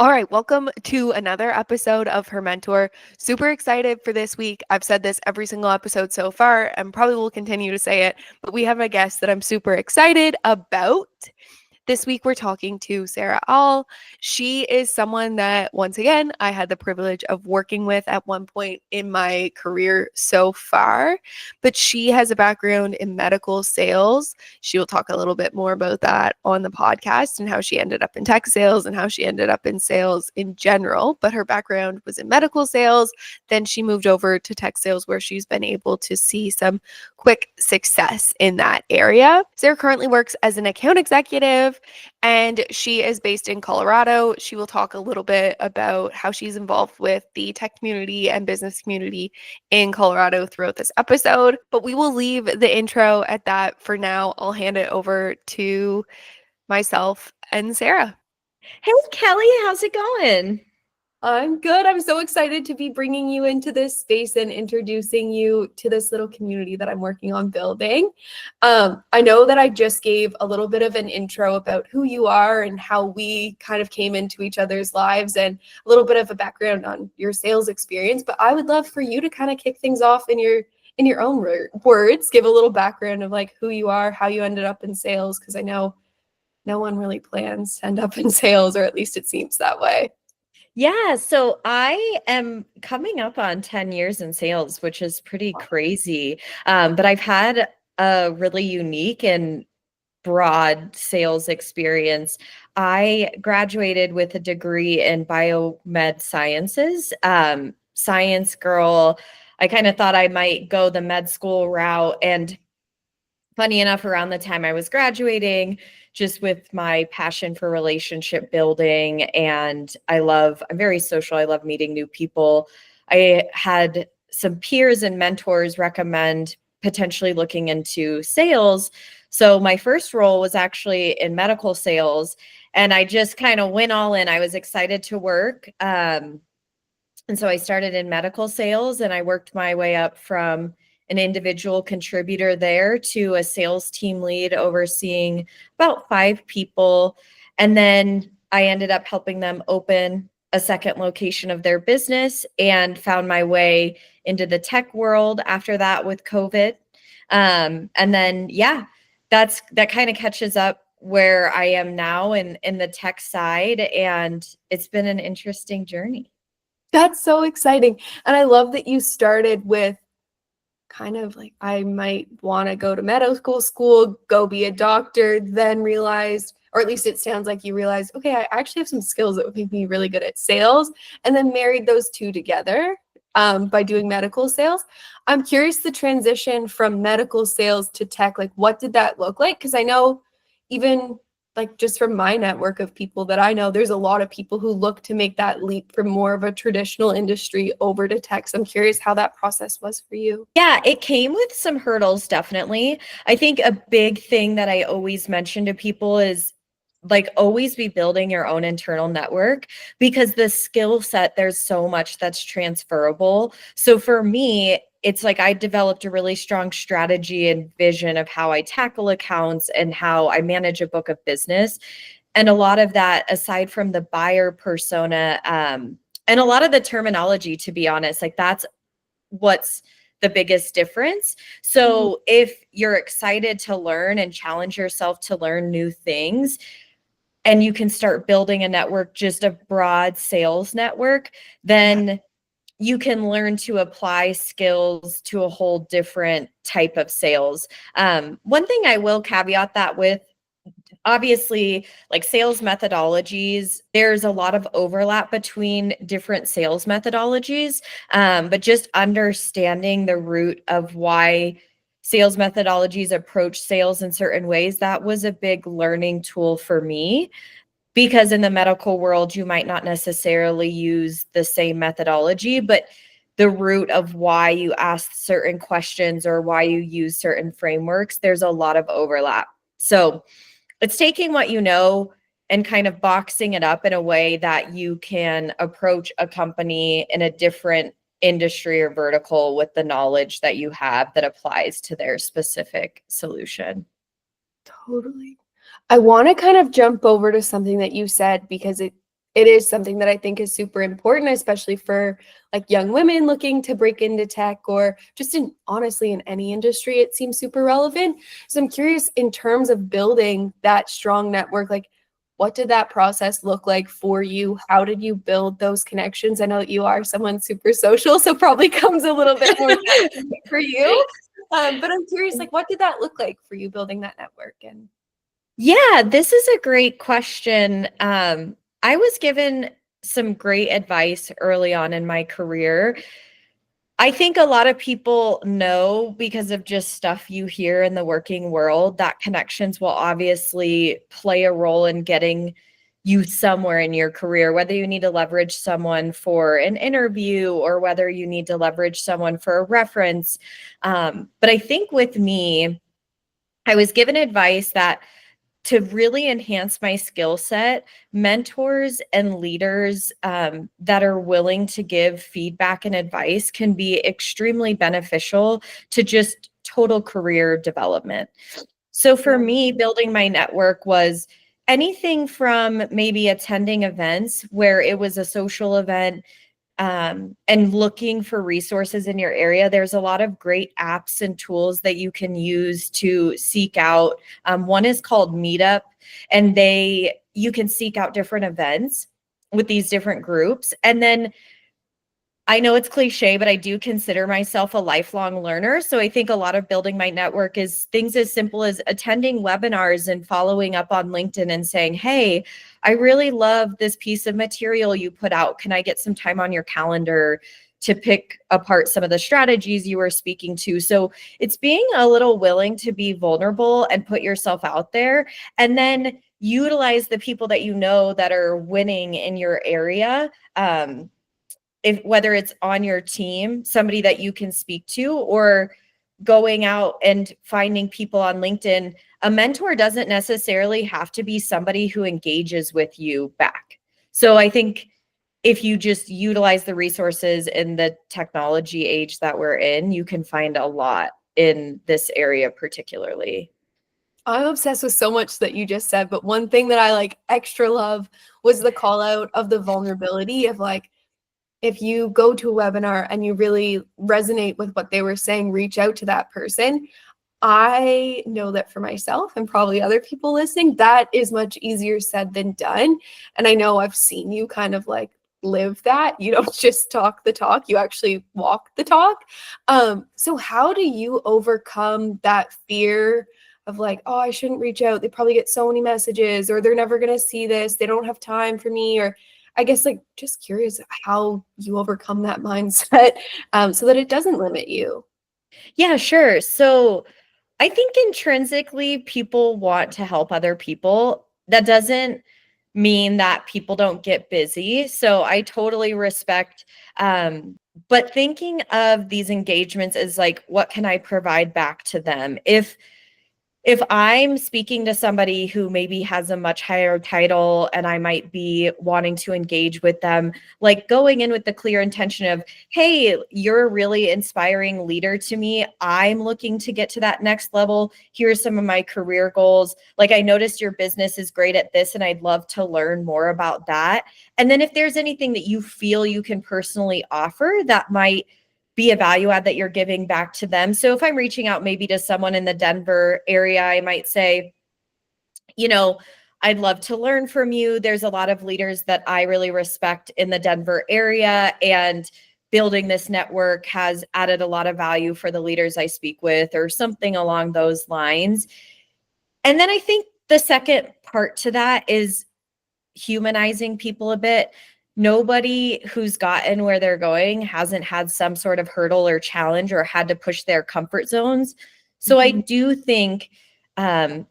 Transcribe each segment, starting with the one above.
All right, welcome to another episode of Her Mentor. Super excited for this week. I've said this every single episode so far and probably will continue to say it, but we have a guest that I'm super excited about. This week, we're talking to Sarah All. She is someone that, once again, I had the privilege of working with at one point in my career so far. But she has a background in medical sales. She will talk a little bit more about that on the podcast and how she ended up in tech sales and how she ended up in sales in general. But her background was in medical sales. Then she moved over to tech sales, where she's been able to see some quick success in that area. Sarah currently works as an account executive and she is based in Colorado. She will talk a little bit about how she's involved with the tech community and business community in Colorado throughout this episode. But we will leave the intro at that for now. I'll hand it over to myself and Sarah. Hey, Kelly, how's it going? I'm good. I'm so excited to be bringing you into this space and introducing you to this little community that I'm working on building. I know that I just gave a little bit of an intro about who you are and how we kind of came into each other's lives and a little bit of a background on your sales experience, but I would love for you to kind of kick things off in your own words, give a little background of like who you are, how you ended up in sales, because I know no one really plans to end up in sales, or at least it seems that way. Yeah, so I am coming up on 10 years in sales, which is pretty crazy. But I've had a really unique and broad sales experience. I graduated with a degree in biomed sciences. Science girl. I kind of thought I might go the med school route. And funny enough, around the time I was graduating, just with my passion for relationship building, and I'm very social. I love meeting new people. I had some peers and mentors recommend potentially looking into sales. So my first role was actually in medical sales, and I just kind of went all in. I was excited to work. And so I started in medical sales, and I worked my way up from an individual contributor there to a sales team lead overseeing about 5 people. And then I ended up helping them open a second location of their business and found my way into the tech world after that with COVID. And then, yeah, that kind of catches up where I am now in the tech side. And it's been an interesting journey. That's so exciting. And I love that you started with kind of like, I might want to go to medical school, go be a doctor, then realized, or at least it sounds like you realized, okay, I actually have some skills that would make me really good at sales, and then married those two together by doing medical sales. I'm curious, the transition from medical sales to tech, like what did that look like? Because I know even like just from my network of people that I know, there's a lot of people who look to make that leap from more of a traditional industry over to tech. So I'm curious how that process was for you. Yeah, it came with some hurdles, definitely. I think a big thing that I always mention to people is like always be building your own internal network, because the skill set, there's so much that's transferable. So for me, it's like I developed a really strong strategy and vision of how I tackle accounts and how I manage a book of business. And a lot of that, aside from the buyer persona, and a lot of the terminology, to be honest, like that's what's the biggest difference. So if you're excited to learn and challenge yourself to learn new things, and you can start building a network, just a broad sales network, then you can learn to apply skills to a whole different type of sales. One thing I will caveat that with, obviously, like sales methodologies, there's a lot of overlap between different sales methodologies, but just understanding the root of why sales methodologies approach sales in certain ways, that was a big learning tool for me. Because in the medical world, you might not necessarily use the same methodology, but the root of why you ask certain questions or why you use certain frameworks, there's a lot of overlap. So it's taking what you know and kind of boxing it up in a way that you can approach a company in a different industry or vertical with the knowledge that you have that applies to their specific solution. Totally. I want to kind of jump over to something that you said, because It is something that I think is super important, especially for like young women looking to break into tech, or just in honestly in any industry, it seems super relevant. So I'm curious, in terms of building that strong network, like what did that process look like for you? How did you build those connections? I know that you are someone super social, so probably comes a little bit more for you. But I'm curious, like what did that look like for you building that network? And Yeah, this is a great question. I was given some great advice early on in my career. I think a lot of people know, because of just stuff you hear in the working world, that connections will obviously play a role in getting you somewhere in your career, whether you need to leverage someone for an interview or whether you need to leverage someone for a reference. But I think with me, I was given advice that to really enhance my skill set, mentors and leaders that are willing to give feedback and advice can be extremely beneficial to just total career development. So for yeah. me, building my network was anything from maybe attending events where it was a social event, and looking for resources in your area. There's a lot of great apps and tools that you can use to seek out. One is called Meetup, and you can seek out different events with these different groups. And then I know it's cliche, but I do consider myself a lifelong learner. So I think a lot of building my network is things as simple as attending webinars and following up on LinkedIn and saying, hey, I really love this piece of material you put out. Can I get some time on your calendar to pick apart some of the strategies you were speaking to? So it's being a little willing to be vulnerable and put yourself out there, and then utilize the people that you know that are winning in your area. If whether it's on your team, somebody that you can speak to, or going out and finding people on LinkedIn. A mentor doesn't necessarily have to be somebody who engages with you back. So I think if you just utilize the resources in the technology age that we're in, you can find a lot in this area particularly. I'm obsessed with so much that you just said, but one thing that I like extra love was the call out of the vulnerability of like, if you go to a webinar and you really resonate with what they were saying, reach out to that person. I know that for myself and probably other people listening, that is much easier said than done. And I know I've seen you kind of like live that. You don't just talk the talk, you actually walk the talk. So how do you overcome that fear of like, oh, I shouldn't reach out. They probably get so many messages, or they're never going to see this. They don't have time for me. Or I guess like just curious how you overcome that mindset so that it doesn't limit you. Yeah, sure. So I think intrinsically people want to help other people. That doesn't mean that people don't get busy. So I totally respect, but thinking of these engagements as like, what can I provide back to them? If I'm speaking to somebody who maybe has a much higher title and I might be wanting to engage with them, like going in with the clear intention of, hey, you're a really inspiring leader to me. I'm looking to get to that next level. Here's some of my career goals. Like, I noticed your business is great at this, and I'd love to learn more about that. And then if there's anything that you feel you can personally offer that might be a value add that you're giving back to them. So if I'm reaching out maybe to someone in the Denver area, I might say, you know, I'd love to learn from you. There's a lot of leaders that I really respect in the Denver area, and building this network has added a lot of value for the leaders I speak with, or something along those lines. And then I think the second part to that is humanizing people a bit. Nobody who's gotten where they're going hasn't had some sort of hurdle or challenge or had to push their comfort zones. So I Mhm. do think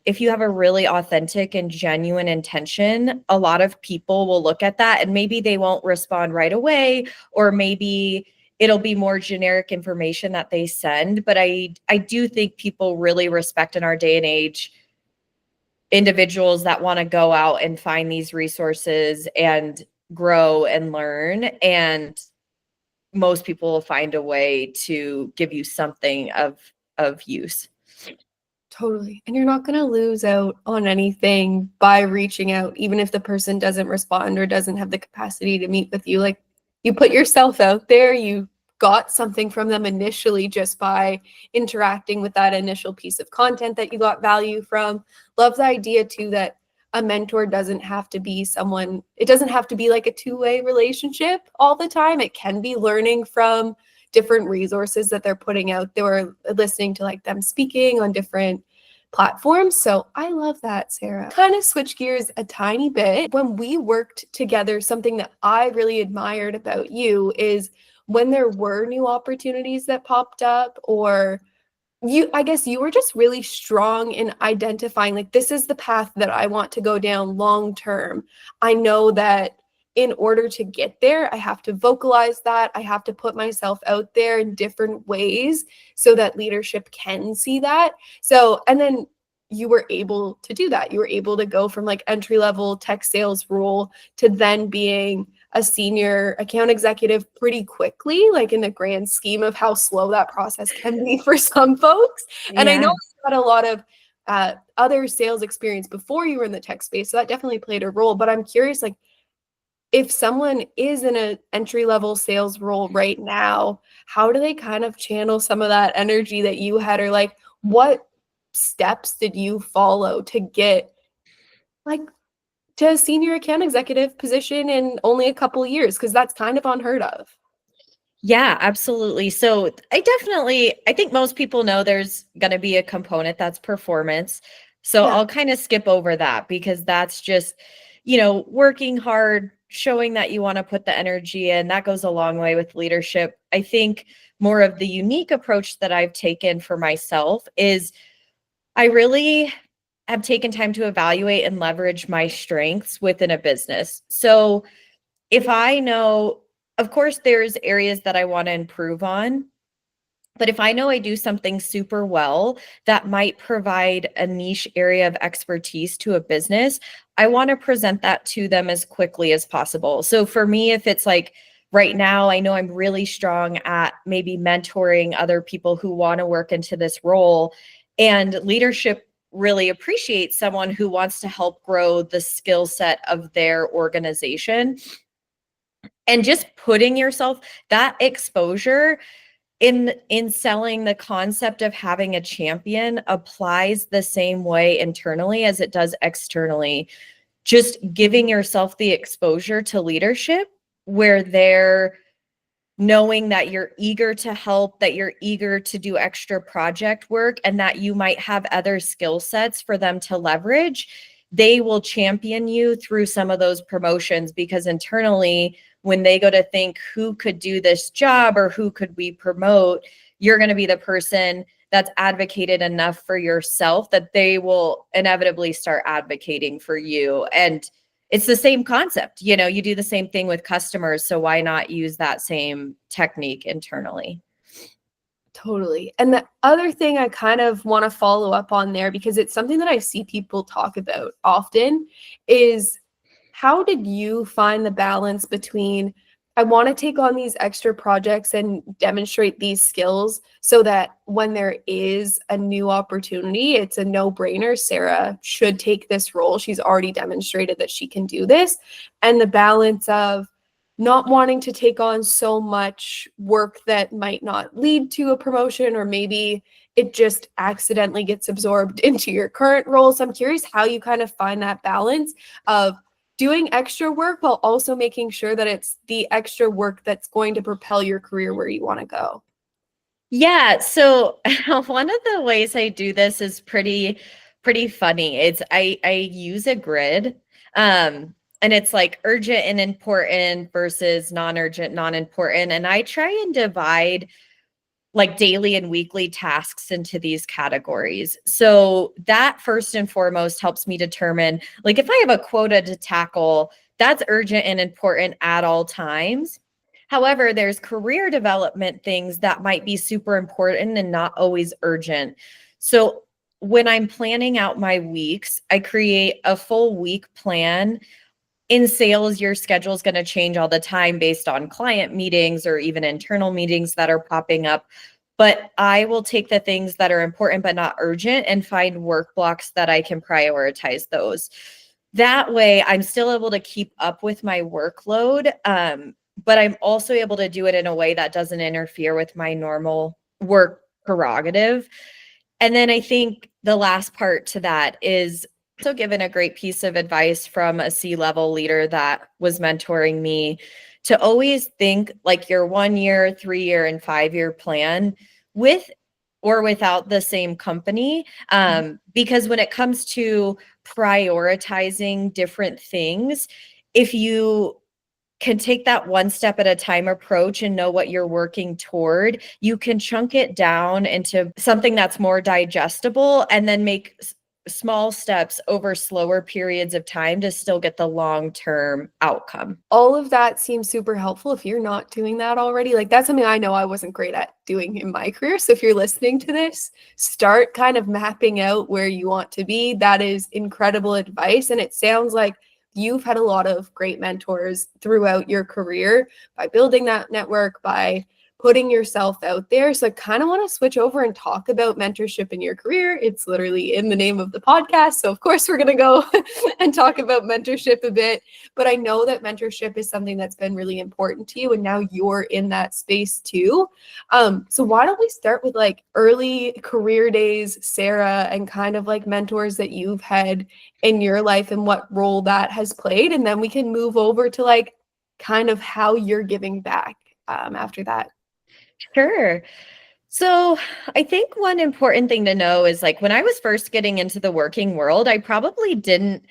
if you have a really authentic and genuine intention, a lot of people will look at that and maybe they won't respond right away, or maybe it'll be more generic information that they send. But I do think people really respect in our day and age individuals that want to go out and find these resources and grow and learn. And most people will find a way to give you something of use. Totally. And you're not going to lose out on anything by reaching out, even if the person doesn't respond or doesn't have the capacity to meet with you. Like, you put yourself out there, you got something from them initially just by interacting with that initial piece of content that you got value from. Love the idea too that a mentor doesn't have to be someone, it doesn't have to be like a two-way relationship all the time. It can be learning from different resources that they're putting out there, listening to like them speaking on different platforms. So I love that, Sarah. Kind of switch gears a tiny bit. When we worked together, something that I really admired about you is when there were new opportunities that popped up, or I guess you were just really strong in identifying, like, this is the path that I want to go down long term. I know that in order to get there, I have to vocalize that. I have to put myself out there in different ways so that leadership can see that. So, and then you were able to do that. You were able to go from like entry level tech sales role to then being a senior account executive pretty quickly, like in the grand scheme of how slow that process can be for some folks. And I know Yeah. you had a lot of other sales experience before you were in the tech space, so that definitely played a role. But I'm curious, like, if someone is in an entry level sales role right now, how do they kind of channel some of that energy that you had, or like, what steps did you follow to get like to a senior account executive position in only a couple years? Because that's kind of unheard of. Yeah, absolutely. So I think most people know there's going to be a component that's performance. So Yeah, I'll kind of skip over that because that's just, you know, working hard, showing that you want to put the energy in. That goes a long way with leadership. I think more of the unique approach that I've taken for myself is I really have taken time to evaluate and leverage my strengths within a business. So if I know, of course, there's areas that I want to improve on, but if I know I do something super well that might provide a niche area of expertise to a business, I want to present that to them as quickly as possible. So for me, if it's like right now, I know I'm really strong at maybe mentoring other people who want to work into this role, and leadership really appreciates someone who wants to help grow the skill set of their organization. And just putting yourself that exposure in selling the concept of having a champion applies the same way internally as it does externally. Just giving yourself the exposure to leadership where they're knowing that you're eager to help, that you're eager to do extra project work, and that you might have other skill sets for them to leverage, they will champion you through some of those promotions, because internally, when they go to think who could do this job or who could we promote, you're going to be the person that's advocated enough for yourself that they will inevitably start advocating for you. And it's the same concept. You know, you do the same thing with customers. So why not use that same technique internally? totally. And the other thing I kind of want to follow up on there, because it's something that I see people talk about often, is how did you find the balance between, I want to take on these extra projects and demonstrate these skills so that when there is a new opportunity, it's a no-brainer. Sarah should take this role. She's already demonstrated that she can do this. And the balance of not wanting to take on so much work that might not lead to a promotion, or maybe it just accidentally gets absorbed into your current role. So I'm curious how you kind of find that balance of doing extra work while also making sure that it's the extra work that's going to propel your career where you want to go. Yeah, so one of the ways I do this is pretty funny. It's I use a grid. And it's like urgent and important versus non-urgent, non-important, and I try and divide like daily and weekly tasks into these categories. So that first and foremost helps me determine, like, if I have a quota to tackle, that's urgent and important at all times. However, there's career development things that might be super important and not always urgent. So when I'm planning out my weeks, I create a full week plan. In sales, your schedule is going to change all the time based on client meetings or even internal meetings that are popping up. but I will take the things that are important but not urgent and find work blocks that I can prioritize those. That way, I'm still able to keep up with my workload, but I'm also able to do it in a way that doesn't interfere with my normal work prerogative. And then I think the last part to that is also given a great piece of advice from a C-level leader that was mentoring me to always think like your 1 year, 3 year, and 5 year plan with or without the same company. Because when it comes to prioritizing different things, if you can take that one step at a time approach and know what you're working toward, you can chunk it down into something that's more digestible and then make small steps over slower periods of time to still get the long-term outcome. All of that seems super helpful if you're not doing that already. Like that's something I know I wasn't great at doing in my career. So if you're listening to this, start kind of mapping out where you want to be. That is incredible advice. And it sounds like you've had a lot of great mentors throughout your career by building that network, by putting yourself out there. So I kind of want to switch over and talk about mentorship in your career. It's literally in the name of the podcast. So of course we're going to go and talk about mentorship a bit. But I know that mentorship is something that's been really important to you. And now you're in that space too. So why don't we start with like early career days, Sarah, and kind of like mentors that you've had in your life and what role that has played. And then we can move over to like kind of how you're giving back after that. Sure. So I think one important thing to know is like when I was first getting into the working world, I probably didn't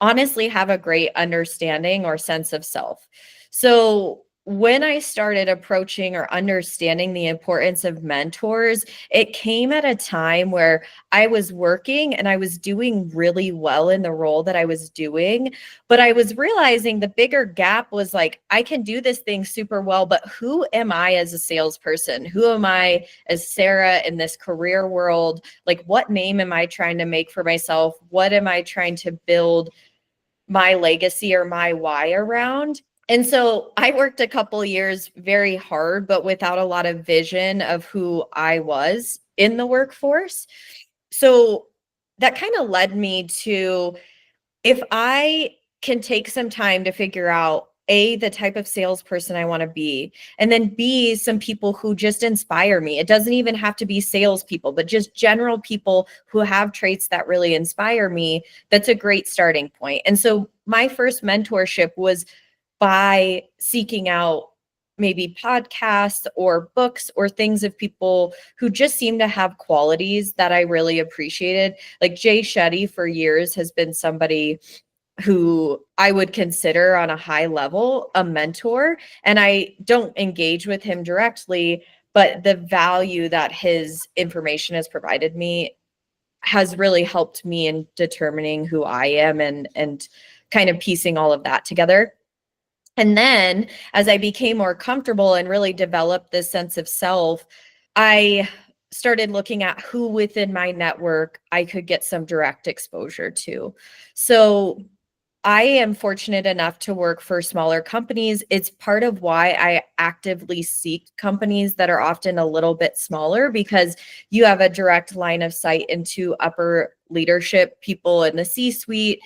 honestly have a great understanding or sense of self. So when I started approaching or understanding the importance of mentors, it came at a time where I was working and I was doing really well in the role that I was doing. But I was realizing the bigger gap was like, I can do this thing super well, but who am I as a salesperson? Who am I as Sarah in this career world? Like, what name am I trying to make for myself? What am I trying to build my legacy or my why around? And so I worked a couple years very hard, but without a lot of vision of who I was in the workforce. So that kind of led me to, if I can take some time to figure out A, the type of salesperson I want to be, and then B, some people who just inspire me. It doesn't even have to be salespeople, but just general people who have traits that really inspire me. That's a great starting point. And so my first mentorship was by seeking out maybe podcasts or books or things of people who just seem to have qualities that I really appreciated. Like Jay Shetty for years has been somebody who I would consider on a high level a mentor. And I don't engage with him directly, but the value that his information has provided me has really helped me in determining who I am and kind of piecing all of that together. And then as I became more comfortable and really developed this sense of self, I started looking at who within my network I could get some direct exposure to. So I am fortunate enough to work for smaller companies. It's part of why I actively seek companies that are often a little bit smaller, because you have a direct line of sight into upper leadership, people in the C-suite.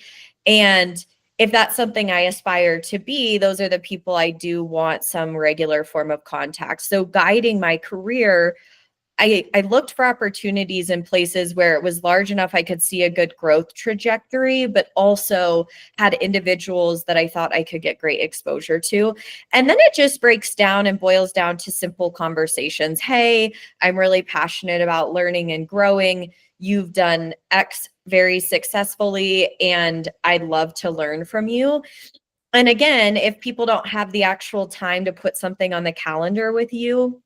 And if that's something I aspire to be, those are the people I do want some regular form of contact. So guiding my career, I looked for opportunities in places where it was large enough I could see a good growth trajectory, but also had individuals that I thought I could get great exposure to. And then it just breaks down and boils down to simple conversations. Hey, I'm really passionate about learning and growing. You've done X very successfully, and I'd love to learn from you. And again, if people don't have the actual time to put something on the calendar with you,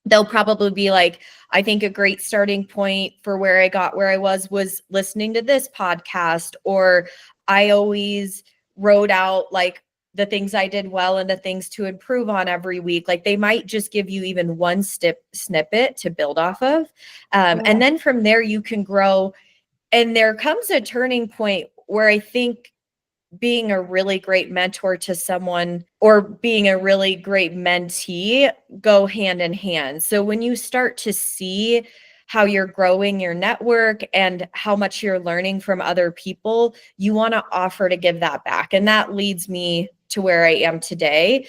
they'll probably be like, I think a great starting point for where I got where I was listening to this podcast, or I always wrote out like the things I did well and the things to improve on every week. Like they might just give you even one snippet to build off of. And then from there you can grow. And there comes a turning point where I think being a really great mentor to someone or being a really great mentee go hand in hand. So when you start to see how you're growing your network and how much you're learning from other people, you want to offer to give that back. And that leads me to where I am today.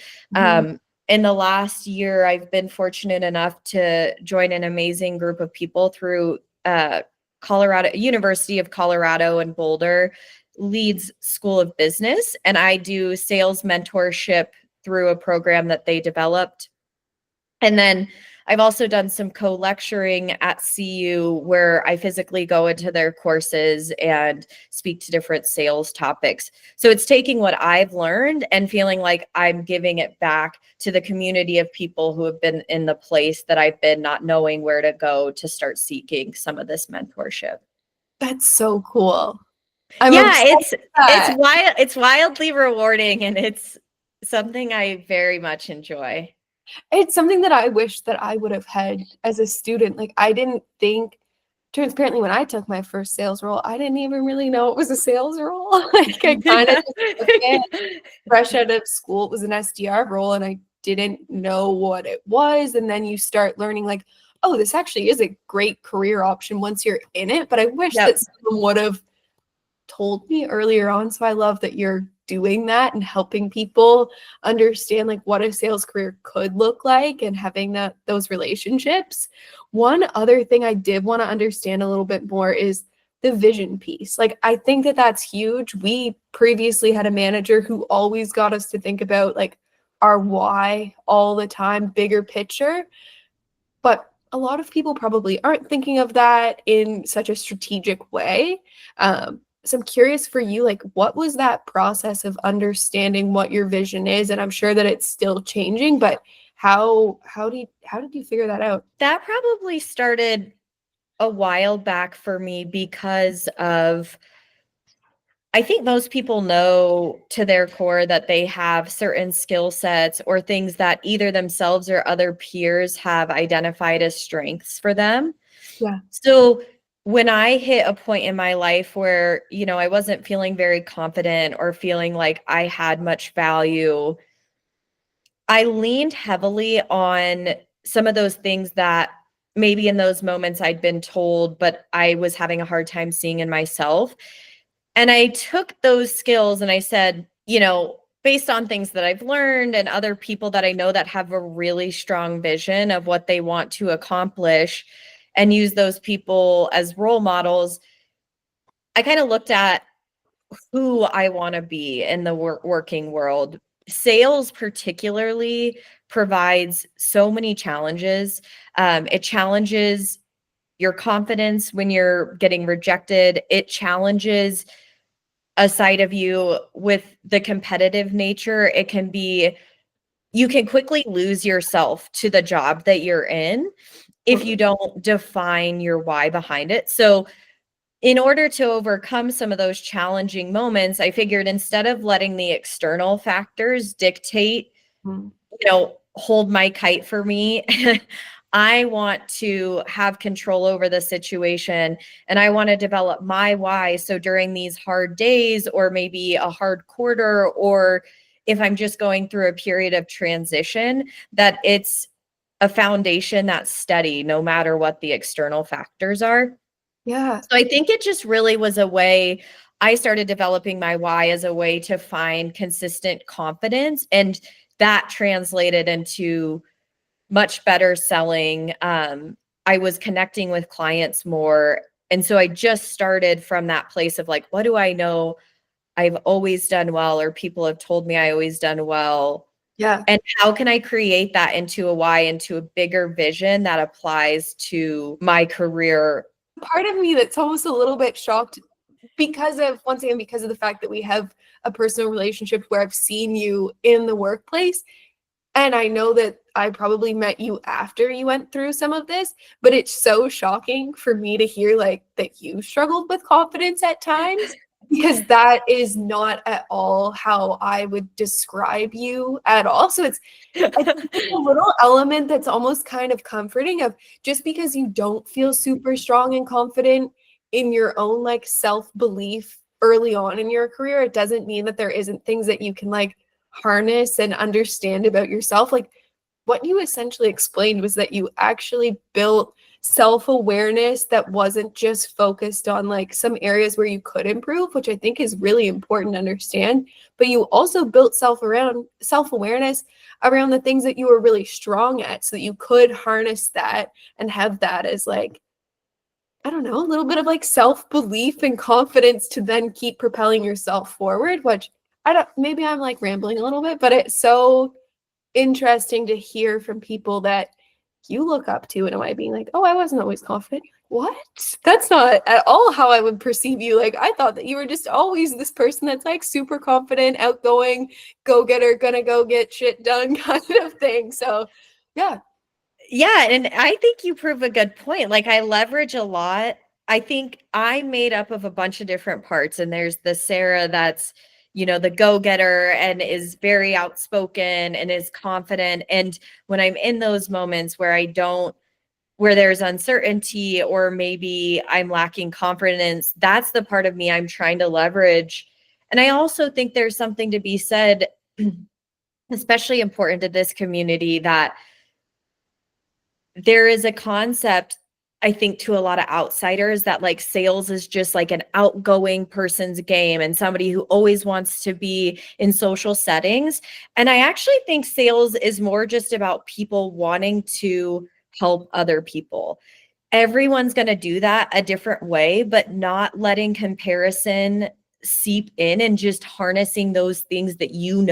In the last year, I've been fortunate enough to join an amazing group of people through Colorado, University of Colorado in Boulder, leads School of Business, and I do sales mentorship through a program that they developed. And then I've also done some co-lecturing at CU where I physically go into their courses and speak to different sales topics. So it's taking what I've learned and feeling like I'm giving it back to the community of people who have been in the place that I've been, not knowing where to go to start seeking some of this mentorship. That's so cool. I'm Yeah, obsessed with that. it's wildly rewarding, and it's something I very much enjoy. It's something that I wish that I would have had as a student. Like, I didn't think, transparently, when I took my first sales role, I didn't even really know it was a sales role. Like, I kind of just took it fresh out of school. It was an SDR role, and I didn't know what it was. And then you start learning, like, oh, this actually is a great career option once you're in it. But I wish Yep. that someone would have told me earlier on. So I love that you're doing that and helping people understand like what a sales career could look like and having those relationships. One other thing I did want to understand a little bit more is the vision piece. Like, I think that that's huge. We previously had a manager who always got us to think about like our why all the time, bigger picture. But a lot of people probably aren't thinking of that in such a strategic way. So I'm curious for you, like, what was that process of understanding what your vision is? And I'm sure that it's still changing, but how did you figure that out? That probably started a while back for me because of, I think most people know to their core that they have certain skill sets or things that either themselves or other peers have identified as strengths for them. Yeah. So when I hit a point in my life where, I wasn't feeling very confident or feeling like I had much value, I leaned heavily on some of those things that maybe in those moments I'd been told, but I was having a hard time seeing in myself. And I took those skills and I said, based on things that I've learned and other people that I know that have a really strong vision of what they want to accomplish and use those people as role models, I kind of looked at who I want to be in the working world. Sales, particularly, provides so many challenges. It challenges your confidence when you're getting rejected, it challenges a side of you with the competitive nature. It can be, you can quickly lose yourself to the job that you're in if you don't define your why behind it. So in order to overcome some of those challenging moments, I figured instead of letting the external factors dictate, Mhm. hold my kite for me, I want to have control over the situation and I want to develop my why. So during these hard days, or maybe a hard quarter, or if I'm just going through a period of transition, that it's a foundation that's steady no matter what the external factors are. Yeah. So I think it just really was a way. I started developing my why as a way to find consistent confidence, and that translated into much better selling. I was connecting with clients more. And so I just started from that place of like, what do I know I've always done well, or people have told me I always done well? Yeah. And how can I create that into a why, into a bigger vision that applies to my career? Part of me that's almost a little bit shocked because of, once again, because of the fact that we have a personal relationship where I've seen you in the workplace. And I know that I probably met you after you went through some of this, but it's so shocking for me to hear like that you struggled with confidence at times, because that is not at all how I would describe you at all. So I think it's a little element that's almost kind of comforting of, just because you don't feel super strong and confident in your own like self-belief early on in your career, it doesn't mean that there isn't things that you can like harness and understand about yourself. Like what you essentially explained was that you actually built self-awareness that wasn't just focused on like some areas where you could improve, which I think is really important to understand, but you also built self-awareness around the things that you were really strong at so that you could harness that and have that as like, I don't know, a little bit of like self-belief and confidence to then keep propelling yourself forward, which I don't, maybe I'm like rambling a little bit, but it's so interesting to hear from people that you look up to in a way, being like, oh, I wasn't always confident. What? That's not at all how I would perceive you. Like, I thought that you were just always this person that's like super confident, outgoing, go getter, gonna go get shit done kind of thing. So, yeah. Yeah, and I think you prove a good point. Like I leverage a lot. I think I'm made up of a bunch of different parts, and there's the Sarah that's, the go-getter and is very outspoken and is confident. And when I'm in those moments where there's uncertainty or maybe I'm lacking confidence, that's the part of me I'm trying to leverage. And I also think there's something to be said, especially important to this community, that there is a concept, I think, to a lot of outsiders that like sales is just like an outgoing person's game and somebody who always wants to be in social settings. And I actually think sales is more just about people wanting to help other people. Everyone's going to do that a different way, but not letting comparison seep in and just harnessing those things that you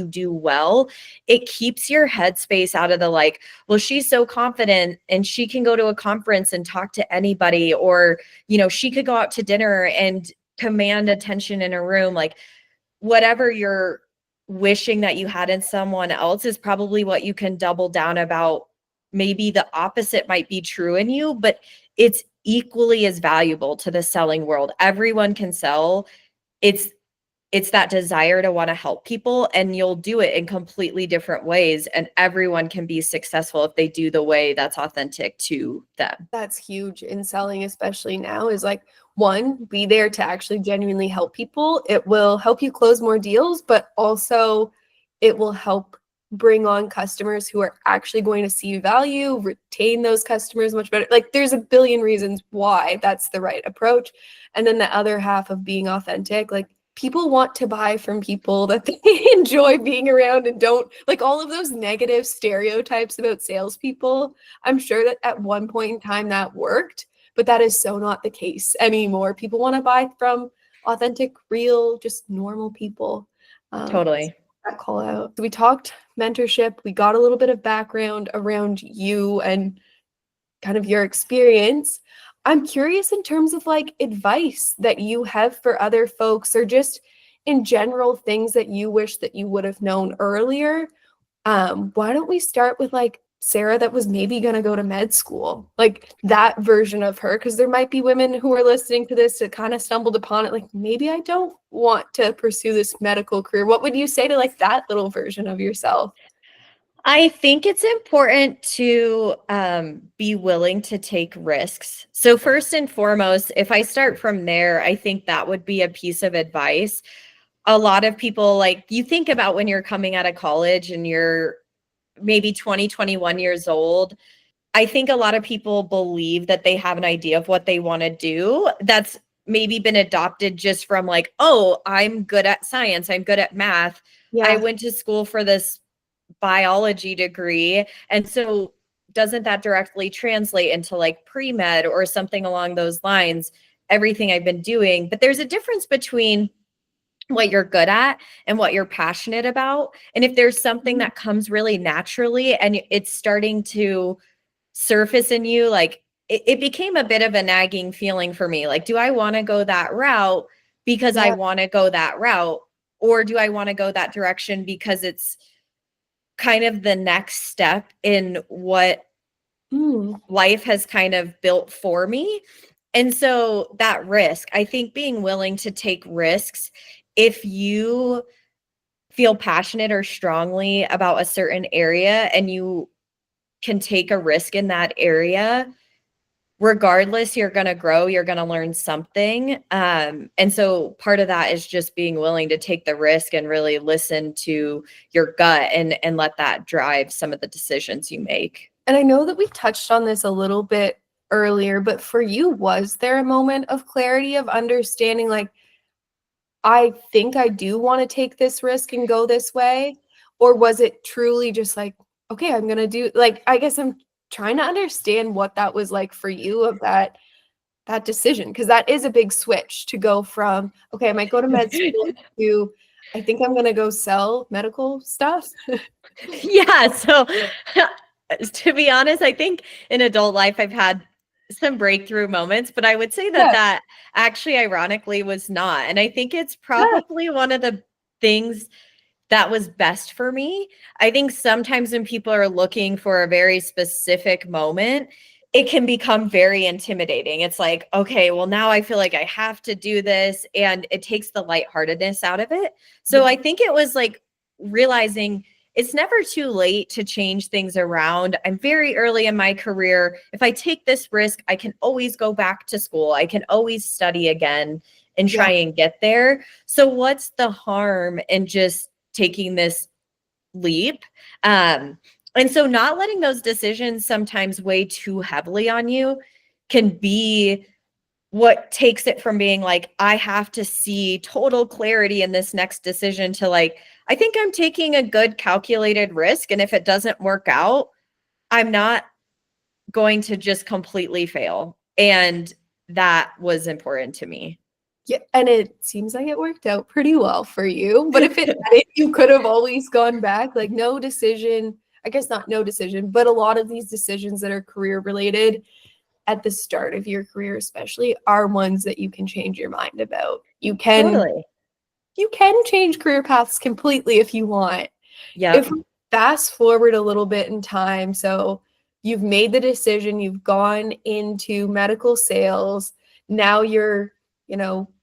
do well. It keeps your headspace out of the like, well, she's so confident and she can go to a conference and talk to anybody, or, she could go out to dinner and command attention in a room. Like whatever you're wishing that you had in someone else is probably what you can double down about. Maybe the opposite might be true in you, but it's equally as valuable to the selling world. Everyone can sell. It's that desire to want to help people, and you'll do it in completely different ways, and everyone can be successful if they do the way that's authentic to them. That's huge in selling, especially now, is like one, be there to actually genuinely help people. It will help you close more deals, but also it will help bring on customers who are actually going to see value, retain those customers much better. Like there's a billion reasons why that's the right approach. And then the other half of being authentic, like people want to buy from people that they enjoy being around and don't like all of those negative stereotypes about salespeople. I'm sure that at one point in time that worked, but that is so not the case anymore. People want to buy from authentic, real, just normal people. Totally. That call out. So we talked mentorship. We got a little bit of background around you and kind of your experience. I'm curious in terms of like advice that you have for other folks or just in general things that you wish that you would have known earlier. Why don't we start with like Sarah that was maybe going to go to med school, like that version of her, because there might be women who are listening to this that kind of stumbled upon it, like maybe I don't want to pursue this medical career. What would you say to like that little version of yourself? I think it's important to be willing to take risks. So first and foremost, if I start from there, I think that would be a piece of advice. A lot of people, like, you think about when you're coming out of college and you're maybe 20, 21 years old. I think a lot of people believe that they have an idea of what they want to do. That's maybe been adopted just from like, oh, I'm good at science. I'm good at math. I Yeah. went to school for this biology degree. And so doesn't that directly translate into like pre-med or something along those lines, everything I've been doing? But there's a difference between what you're good at and what you're passionate about. And if there's something that comes really naturally and it's starting to surface in you, like it became a bit of a nagging feeling for me. Like, do I want to go that route because I Yeah. want to go that route? Or do I want to go that direction because it's kind of the next step in what Mm. life has kind of built for me? And so that risk, I think being willing to take risks, if you feel passionate or strongly about a certain area and you can take a risk in that area, regardless, you're going to grow, you're going to learn something. And so part of that is just being willing to take the risk and really listen to your gut and let that drive some of the decisions you make. And I know that we touched on this a little bit earlier, but for you, was there a moment of clarity of understanding, like, I think I do want to take this risk and go this way? Or was it truly just like, okay, I'm going to do, like, I guess I'm trying to understand what that was like for you of that decision, because that is a big switch to go from, okay, I might go to med school to, I think I'm going to go sell medical stuff. Yeah. So to be honest, I think in adult life, I've had some breakthrough moments, but I would say that Yeah. that actually ironically was not. And I think it's Yeah. probably one of the things that was best for me. I think sometimes when people are looking for a very specific moment, it can become very intimidating. It's like, okay, well, now I feel like I have to do this, and it takes the lightheartedness out of it. So Yeah. I think it was like realizing it's never too late to change things around. I'm very early in my career. If I take this risk, I can always go back to school. I can always study again and Yeah. try and get there. So what's the harm in just taking this leap? And so not letting those decisions sometimes weigh too heavily on you can be what takes it from being like, I have to see total clarity in this next decision to like, I think I'm taking a good calculated risk. And if it doesn't work out, I'm not going to just completely fail. And that was important to me. Yeah, and it seems like it worked out pretty well for you. But if it hadn't, you could have always gone back. Like, no decision, I guess not no decision, but a lot of these decisions that are career related at the start of your career especially are ones that you can change your mind about. Totally. You can change career paths completely if you want. If Yep. we fast forward a little bit in time, so you've made the decision, you've gone into medical sales, now you're,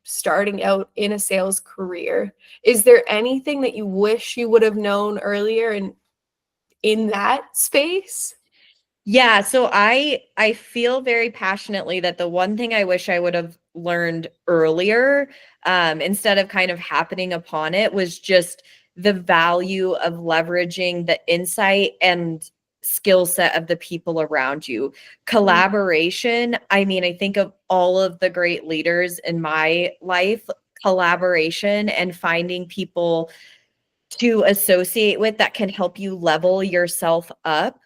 starting out in a sales career. Is there anything that you wish you would have known earlier in that space? Yeah, so I feel very passionately that the one thing I wish I would have learned earlier, instead of kind of happening upon it, was just the value of leveraging the insight and skill set of the people around you. Collaboration, I mean, I think of all of the great leaders in my life, collaboration and finding people to associate with that can help you level yourself up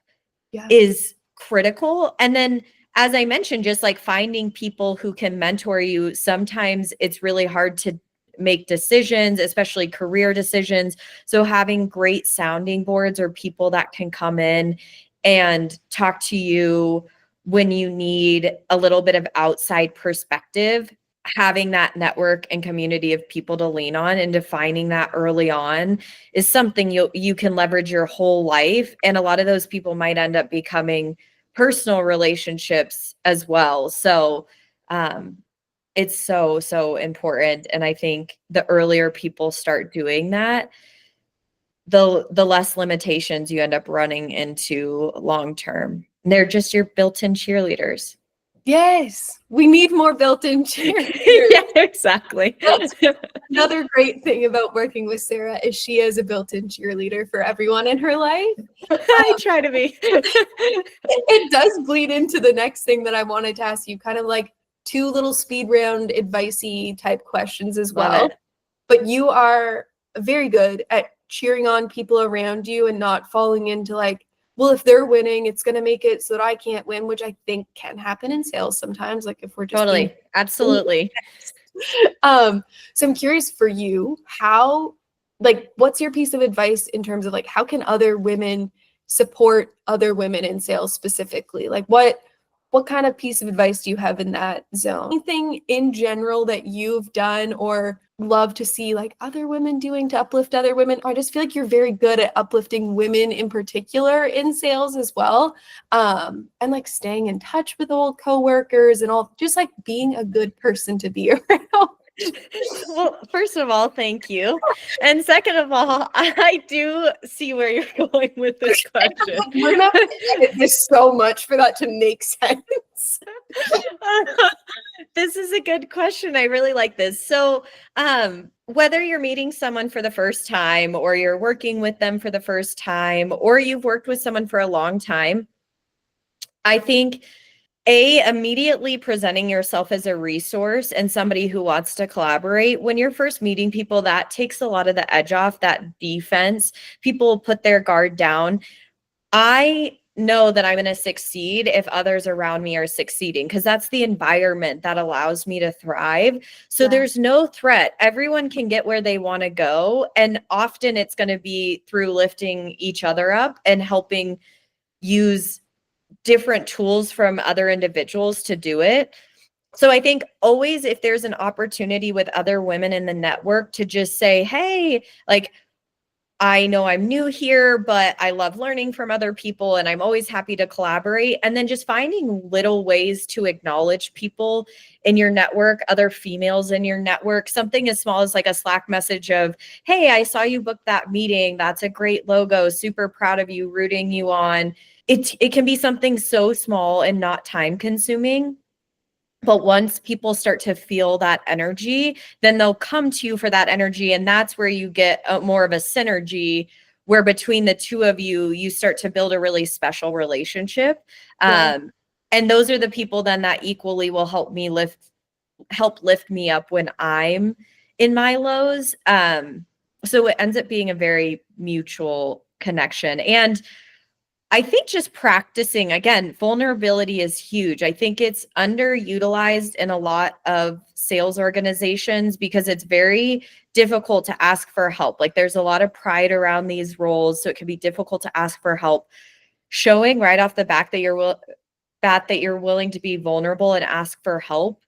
Yeah. is critical. And then, as I mentioned, just like finding people who can mentor you, sometimes it's really hard to make decisions, especially career decisions. So, having great sounding boards or people that can come in and talk to you when you need a little bit of outside perspective, having that network and community of people to lean on and defining that early on is something you can leverage your whole life. And a lot of those people might end up becoming personal relationships as well. So it's so important. And I think the earlier people start doing that, the less limitations you end up running into long term. They're just your built-in cheerleaders. Yes, we need more built-in cheerleaders. Yeah, exactly. That's another great thing about working with Sarah is she is a built-in cheerleader for everyone in her life. I try to be. It does bleed into the next thing that I wanted to ask you, kind of like two little speed round advicey type questions as Love well. it. But you are very good at cheering on people around you and not falling into like, well, if they're winning, it's going to make it so that I can't win, which I think can happen in sales sometimes. Like if we're just being Totally. Absolutely. so I'm curious for you, what's your piece of advice in terms of like, how can other women support other women in sales specifically? Like what kind of piece of advice do you have in that zone? Anything in general that you've done or love to see like other women doing to uplift other women? I just feel like you're very good at uplifting women in particular in sales as well. And like staying in touch with old coworkers and all, just like being a good person to be around. Well, first of all, thank you. And second of all, I do see where you're going with this question. We're gonna have to edit this so much for that to make sense. This is a good question. I really like this. So, whether you're meeting someone for the first time, or you're working with them for the first time, or you've worked with someone for a long time, I think immediately presenting yourself as a resource and somebody who wants to collaborate. When you're first meeting people, that takes a lot of the edge off, that defense. People put their guard down. I know that I'm going to succeed if others around me are succeeding, because that's the environment that allows me to thrive. So there's no threat. Everyone can get where they want to go. And often it's going to be through lifting each other up and helping use different tools from other individuals to do it. So I think always, if there's an opportunity with other women in the network, to just say, hey, like, I know I'm new here, but I love learning from other people and I'm always happy to collaborate. And then just finding little ways to acknowledge people in your network, other females in your network, something as small as like a Slack message of, hey, I saw you book that meeting. That's a great logo. Super proud of you, rooting you on. It can be something so small and not time consuming. But once people start to feel that energy, then they'll come to you for that energy. And that's where you get more of a synergy, where between the two of you, you start to build a really special relationship. And those are the people then that equally will help lift me up when I'm in my lows. So it ends up being a very mutual connection. And I think just practicing, again, vulnerability is huge. I think it's underutilized in a lot of sales organizations because it's very difficult to ask for help. Like, there's a lot of pride around these roles, so it can be difficult to ask for help. Showing right off the bat that you're willing to be vulnerable and ask for help,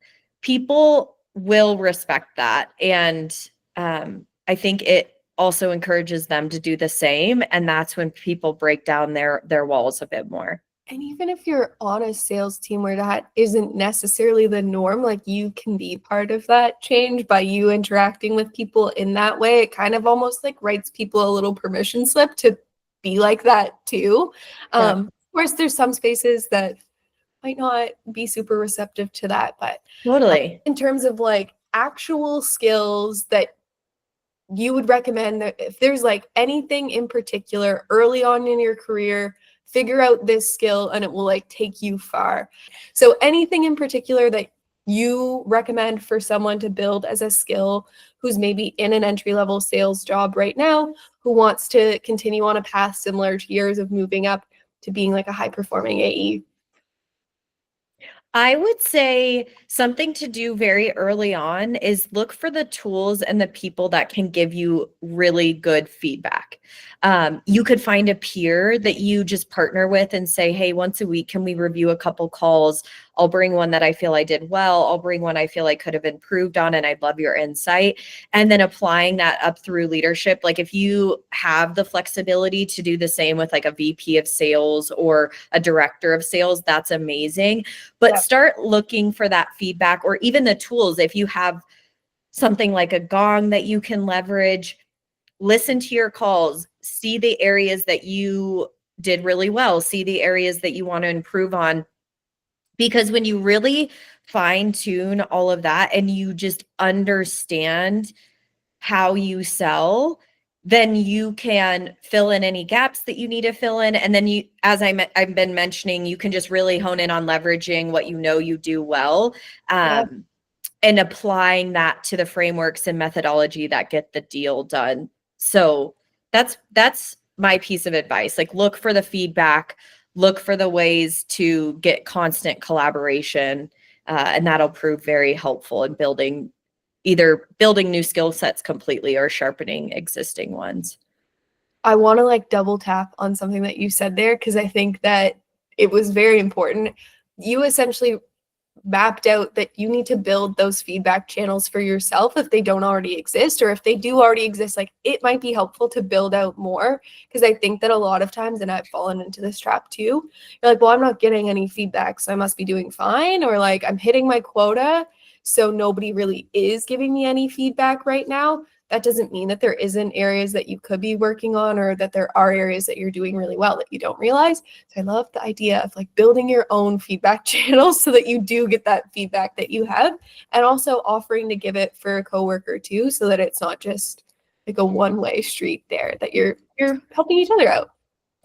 people will respect that. And I think it also encourages them to do the same. And that's when people break down their walls a bit more. And even if you're on a sales team where that isn't necessarily the norm, like, you can be part of that change by you interacting with people in that way. It kind of almost like writes people a little permission slip to be like that too. Of course, there's some spaces that might not be super receptive to that, but Totally. in terms of like actual skills that you would recommend, that if there's like anything in particular early on in your career, figure out this skill and it will like take you far. So anything in particular that you recommend for someone to build as a skill who's maybe in an entry-level sales job right now, who wants to continue on a path similar to yours of moving up to being like a high-performing AE? I would say something to do very early on is look for the tools and the people that can give you really good feedback. You could find a peer that you just partner with and say, hey, once a week, can we review a couple calls? I'll bring one that I feel I did well. I'll bring one I feel I could have improved on, and I'd love your insight. And then applying that up through leadership. Like, if you have the flexibility to do the same with like a VP of sales or a director of sales, that's amazing. But start looking for that feedback, or even the tools. If you have something like a Gong that you can leverage, listen to your calls, see the areas that you did really well, see the areas that you want to improve on. Because when you really fine tune all of that and you just understand how you sell, then you can fill in any gaps that you need to fill in. And then you, as I've been mentioning, you can just really hone in on leveraging what you know you do well, and applying that to the frameworks and methodology that get the deal done. So that's my piece of advice. Like, look for the feedback, look for the ways to get constant collaboration, and that'll prove very helpful in either building new skill sets completely or sharpening existing ones. I want to like double tap on something that you said there, because I think that it was very important. You essentially mapped out that you need to build those feedback channels for yourself if they don't already exist, or if they do already exist, like, it might be helpful to build out more. Because I think that a lot of times, and I've fallen into this trap too, you're like, well, I'm not getting any feedback, so I must be doing fine, or like, I'm hitting my quota, so nobody really is giving me any feedback right now. That doesn't mean that there isn't areas that you could be working on, or that there are areas that you're doing really well that you don't realize. So I love the idea of like building your own feedback channels so that you do get that feedback that you have, and also offering to give it for a coworker too, so that it's not just like a one-way street there, that you're helping each other out.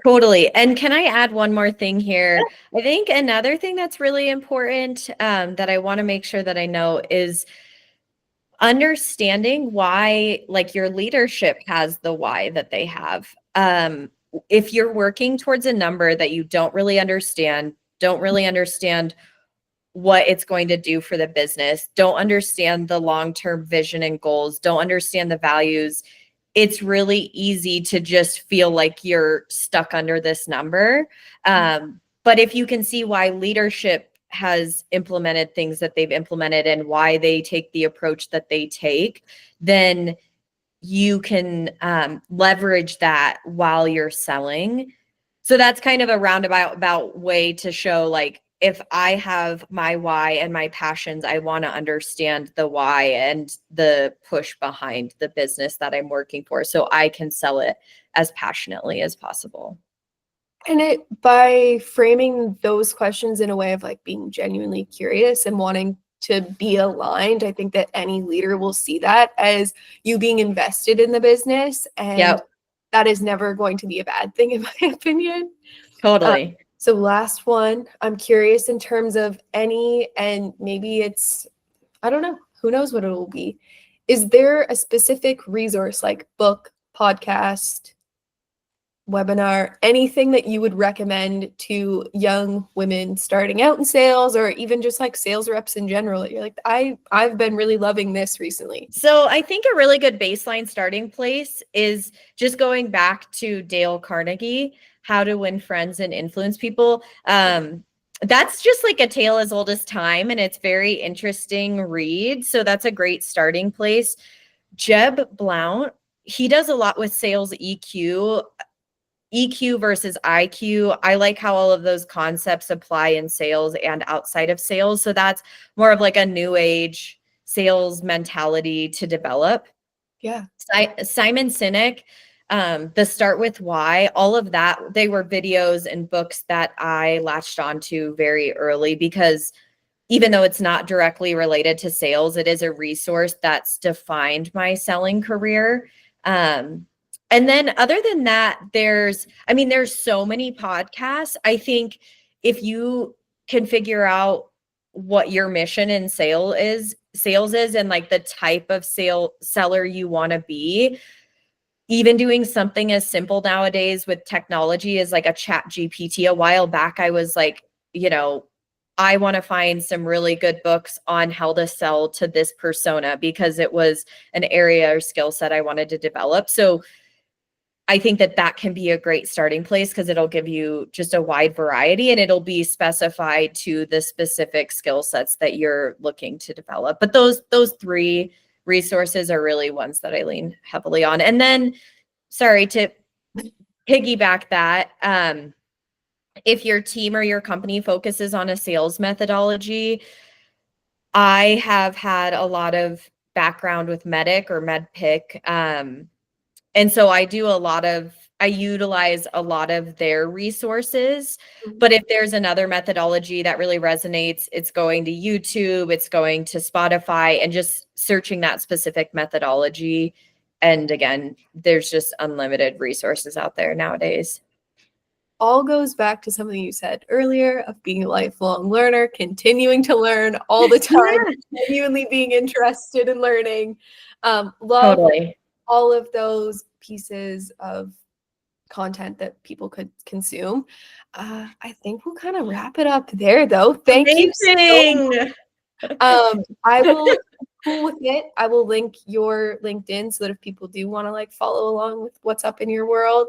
Totally. And can I add one more thing here? I think another thing that's really important, that I want to make sure that I know is understanding why, like, your leadership has the why that they have. If you're working towards a number that you don't really understand what it's going to do for the business, don't understand the long-term vision and goals, don't understand the values, it's really easy to just feel like you're stuck under this number. But if you can see why leadership has implemented things that they've implemented and why they take the approach that they take, then you can leverage that while you're selling. So that's kind of a roundabout way to show, like, if I have my why and my passions, I want to understand the why and the push behind the business that I'm working for so I can sell it as passionately as possible. And by framing those questions in a way of like being genuinely curious and wanting to be aligned, I think that any leader will see that as you being invested in the business, and Yep, that is never going to be a bad thing, in my opinion. totally. So last one, I'm curious in terms of and maybe it's, I don't know, who knows what it will be. Is there a specific resource, like book, podcast, webinar, anything that you would recommend to young women starting out in sales, or even just like sales reps in general, that you're like, I've been really loving this recently? So I think a really good baseline starting place is just going back to Dale Carnegie, How to Win Friends and Influence People. That's just like a tale as old as time, and it's very interesting read. So that's a great starting place. Jeb Blount, he does a lot with sales EQ versus IQ. I like how all of those concepts apply in sales and outside of sales. So that's more of like a new age sales mentality to develop. Yeah. Simon Sinek, the Start With Why, all of that, they were videos and books that I latched onto very early, because even though it's not directly related to sales, it is a resource that's defined my selling career. And then other than that, there's so many podcasts. I think if you can figure out what your mission in sales is and like the type of seller you want to be, even doing something as simple nowadays with technology as like a chat GPT. A while back, I was like, I want to find some really good books on how to sell to this persona, because it was an area or skill set I wanted to develop. So I think that can be a great starting place, because it'll give you just a wide variety and it'll be specified to the specific skill sets that you're looking to develop. But those three resources are really ones that I lean heavily on. And then, sorry, to piggyback that, if your team or your company focuses on a sales methodology, I have had a lot of background with Medic or MedPick. And so I utilize a lot of their resources. But if there's another methodology that really resonates, it's going to YouTube, it's going to Spotify, and just searching that specific methodology. And again, there's just unlimited resources out there nowadays. All goes back to something you said earlier of being a lifelong learner, continuing to learn all the time, Yeah, genuinely being interested in learning. Love totally. all of those pieces of content that people could consume. I think we'll kind of wrap it up there, though. Thank you so much. Amazing. I will cool with it. I will link your LinkedIn so that if people do want to like follow along with what's up in your world,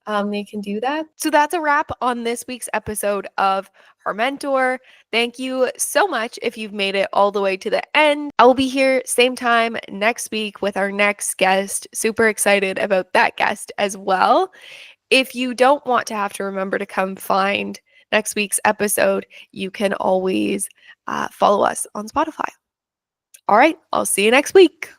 they can do that. So that's a wrap on this week's episode of Her Mentor. Thank you so much if you've made it all the way to the end. I will be here same time next week with our next guest. Super excited about that guest as well. If you don't want to have to remember to come find next week's episode, you can always follow us on Spotify. All right, I'll see you next week.